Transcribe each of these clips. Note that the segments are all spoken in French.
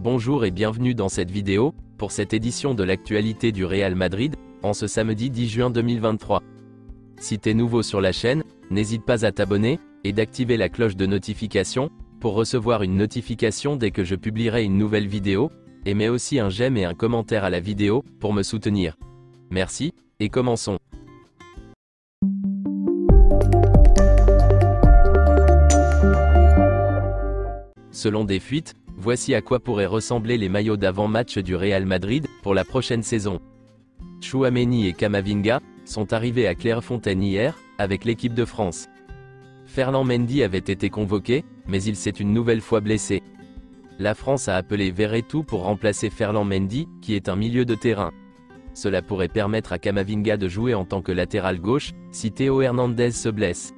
Bonjour et bienvenue dans cette vidéo, pour cette édition de l'actualité du Real Madrid, en ce samedi 10 juin 2023. Si t'es nouveau sur la chaîne, n'hésite pas à t'abonner, et d'activer la cloche de notification, pour recevoir une notification dès que je publierai une nouvelle vidéo, et mets aussi un j'aime et un commentaire à la vidéo, pour me soutenir. Merci, et commençons. Selon des fuites, voici à quoi pourraient ressembler les maillots d'avant-match du Real Madrid pour la prochaine saison. Tchouaméni et Camavinga sont arrivés à Clairefontaine hier, avec l'équipe de France. Ferland Mendy avait été convoqué, mais il s'est une nouvelle fois blessé. La France a appelé Verretou pour remplacer Ferland Mendy, qui est un milieu de terrain. Cela pourrait permettre à Camavinga de jouer en tant que latéral gauche, si Théo Hernandez se blesse.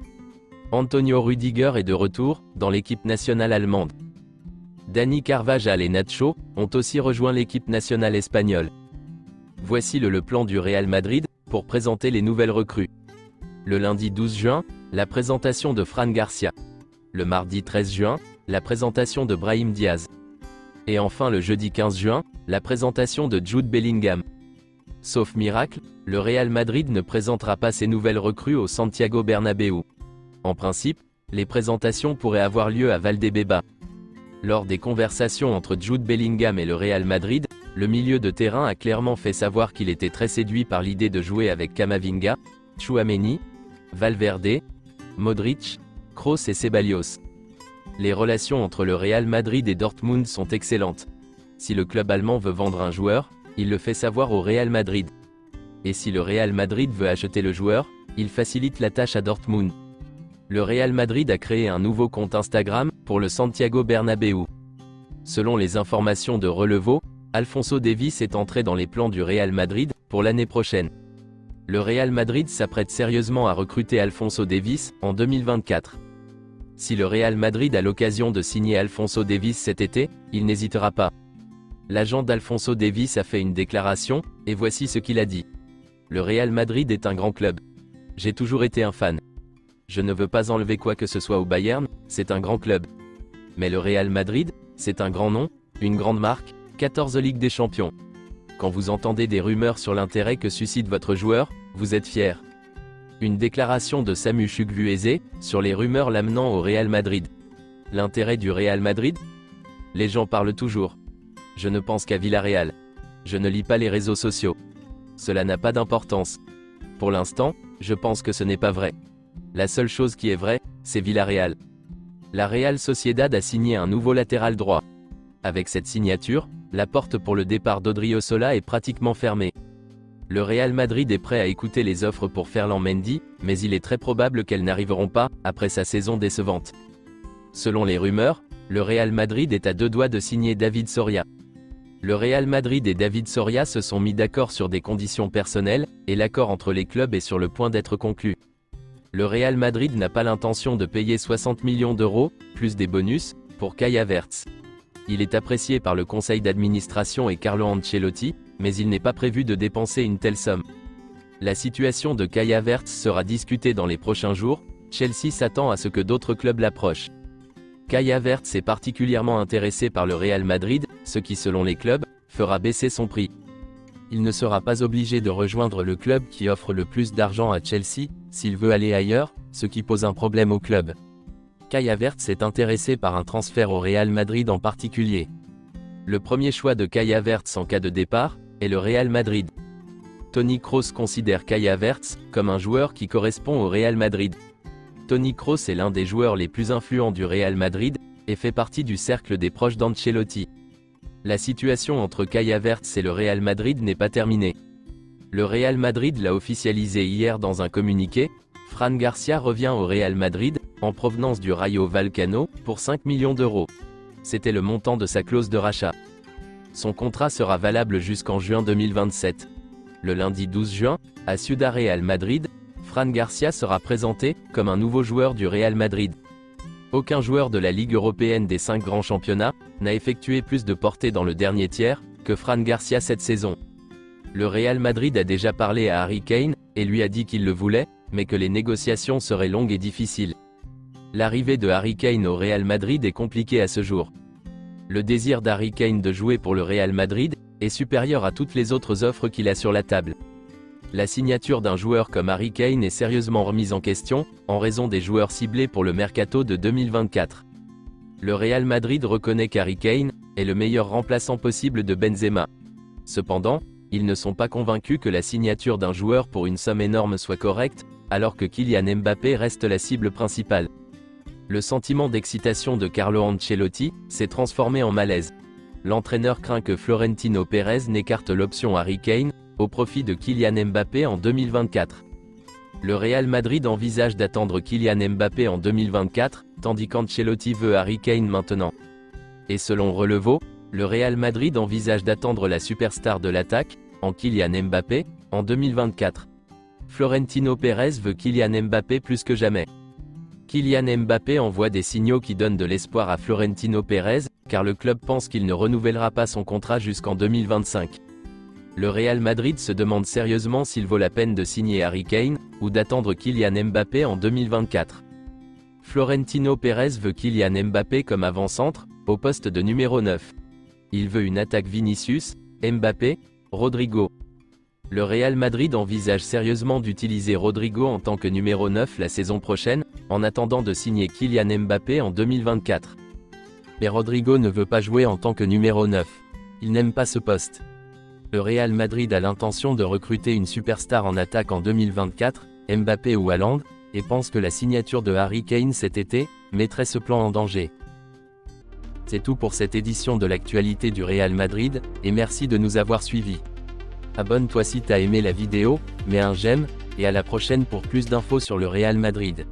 Antonio Rüdiger est de retour, dans l'équipe nationale allemande. Dani Carvajal et Nacho ont aussi rejoint l'équipe nationale espagnole. Voici le plan du Real Madrid, pour présenter les nouvelles recrues. Le lundi 12 juin, la présentation de Fran Garcia. Le mardi 13 juin, la présentation de Brahim Diaz. Et enfin le jeudi 15 juin, la présentation de Jude Bellingham. Sauf miracle, le Real Madrid ne présentera pas ses nouvelles recrues au Santiago Bernabéu. En principe, les présentations pourraient avoir lieu à Valdebeba. Lors des conversations entre Jude Bellingham et le Real Madrid, le milieu de terrain a clairement fait savoir qu'il était très séduit par l'idée de jouer avec Camavinga, Tchouaméni, Valverde, Modric, Kroos et Ceballos. Les relations entre le Real Madrid et Dortmund sont excellentes. Si le club allemand veut vendre un joueur, il le fait savoir au Real Madrid. Et si le Real Madrid veut acheter le joueur, il facilite la tâche à Dortmund. Le Real Madrid a créé un nouveau compte Instagram, pour le Santiago Bernabéu. Selon les informations de Relevo, Alphonso Davies est entré dans les plans du Real Madrid, pour l'année prochaine. Le Real Madrid s'apprête sérieusement à recruter Alphonso Davies, en 2024. Si le Real Madrid a l'occasion de signer Alphonso Davies cet été, il n'hésitera pas. L'agent d'Alphonso Davies a fait une déclaration, et voici ce qu'il a dit. Le Real Madrid est un grand club. J'ai toujours été un fan. Je ne veux pas enlever quoi que ce soit au Bayern, c'est un grand club. Mais le Real Madrid, c'est un grand nom, une grande marque, 14 Ligues des Champions. Quand vous entendez des rumeurs sur l'intérêt que suscite votre joueur, vous êtes fier. Une déclaration de Samu Chukwueze, sur les rumeurs l'amenant au Real Madrid. L'intérêt du Real Madrid? Les gens parlent toujours. Je ne pense qu'à Villarreal. Je ne lis pas les réseaux sociaux. Cela n'a pas d'importance. Pour l'instant, je pense que ce n'est pas vrai. La seule chose qui est vraie, c'est Villarreal. La Real Sociedad a signé un nouveau latéral droit. Avec cette signature, la porte pour le départ d'Odriozola est pratiquement fermée. Le Real Madrid est prêt à écouter les offres pour Ferland Mendy, mais il est très probable qu'elles n'arriveront pas, après sa saison décevante. Selon les rumeurs, le Real Madrid est à deux doigts de signer David Soria. Le Real Madrid et David Soria se sont mis d'accord sur des conditions personnelles, et l'accord entre les clubs est sur le point d'être conclu. Le Real Madrid n'a pas l'intention de payer 60 millions d'euros, plus des bonus, pour Kai Havertz. Il est apprécié par le conseil d'administration et Carlo Ancelotti, mais il n'est pas prévu de dépenser une telle somme. La situation de Kai Havertz sera discutée dans les prochains jours, Chelsea s'attend à ce que d'autres clubs l'approchent. Kai Havertz est particulièrement intéressé par le Real Madrid, ce qui selon les clubs, fera baisser son prix. Il ne sera pas obligé de rejoindre le club qui offre le plus d'argent à Chelsea, s'il veut aller ailleurs, ce qui pose un problème au club. Kai Havertz est intéressé par un transfert au Real Madrid en particulier. Le premier choix de Kai Havertz en cas de départ, est le Real Madrid. Toni Kroos considère Kai Havertz comme un joueur qui correspond au Real Madrid. Toni Kroos est l'un des joueurs les plus influents du Real Madrid, et fait partie du cercle des proches d'Ancelotti. La situation entre Kai Havertz et le Real Madrid n'est pas terminée. Le Real Madrid l'a officialisé hier dans un communiqué, Fran Garcia revient au Real Madrid, en provenance du Rayo Vallecano, pour 5 millions d'euros. C'était le montant de sa clause de rachat. Son contrat sera valable jusqu'en juin 2027. Le lundi 12 juin, à Ciudad Real Madrid, Fran Garcia sera présenté, comme un nouveau joueur du Real Madrid. Aucun joueur de la Ligue européenne des 5 grands championnats, n'a effectué plus de portées dans le dernier tiers, que Fran Garcia cette saison. Le Real Madrid a déjà parlé à Harry Kane, et lui a dit qu'il le voulait, mais que les négociations seraient longues et difficiles. L'arrivée de Harry Kane au Real Madrid est compliquée à ce jour. Le désir d'Harry Kane de jouer pour le Real Madrid est supérieur à toutes les autres offres qu'il a sur la table. La signature d'un joueur comme Harry Kane est sérieusement remise en question, en raison des joueurs ciblés pour le mercato de 2024. Le Real Madrid reconnaît qu'Harry Kane est le meilleur remplaçant possible de Benzema. Cependant, ils ne sont pas convaincus que la signature d'un joueur pour une somme énorme soit correcte, alors que Kylian Mbappé reste la cible principale. Le sentiment d'excitation de Carlo Ancelotti s'est transformé en malaise. L'entraîneur craint que Florentino Pérez n'écarte l'option Harry Kane au profit de Kylian Mbappé en 2024. Le Real Madrid envisage d'attendre Kylian Mbappé en 2024, tandis qu'Ancelotti veut Harry Kane maintenant. Et selon Relevo, le Real Madrid envisage d'attendre la superstar de l'attaque, en Kylian Mbappé, en 2024. Florentino Pérez veut Kylian Mbappé plus que jamais. Kylian Mbappé envoie des signaux qui donnent de l'espoir à Florentino Pérez, car le club pense qu'il ne renouvellera pas son contrat jusqu'en 2025. Le Real Madrid se demande sérieusement s'il vaut la peine de signer Harry Kane, ou d'attendre Kylian Mbappé en 2024. Florentino Pérez veut Kylian Mbappé comme avant-centre, au poste de numéro 9. Il veut une attaque Vinicius, Mbappé, Rodrigo. Le Real Madrid envisage sérieusement d'utiliser Rodrigo en tant que numéro 9 la saison prochaine, en attendant de signer Kylian Mbappé en 2024. Mais Rodrigo ne veut pas jouer en tant que numéro 9. Il n'aime pas ce poste. Le Real Madrid a l'intention de recruter une superstar en attaque en 2024, Mbappé ou Haaland, et pense que la signature de Harry Kane cet été mettrait ce plan en danger. C'est tout pour cette édition de l'actualité du Real Madrid, et merci de nous avoir suivis. Abonne-toi si t'as aimé la vidéo, mets un j'aime, et à la prochaine pour plus d'infos sur le Real Madrid.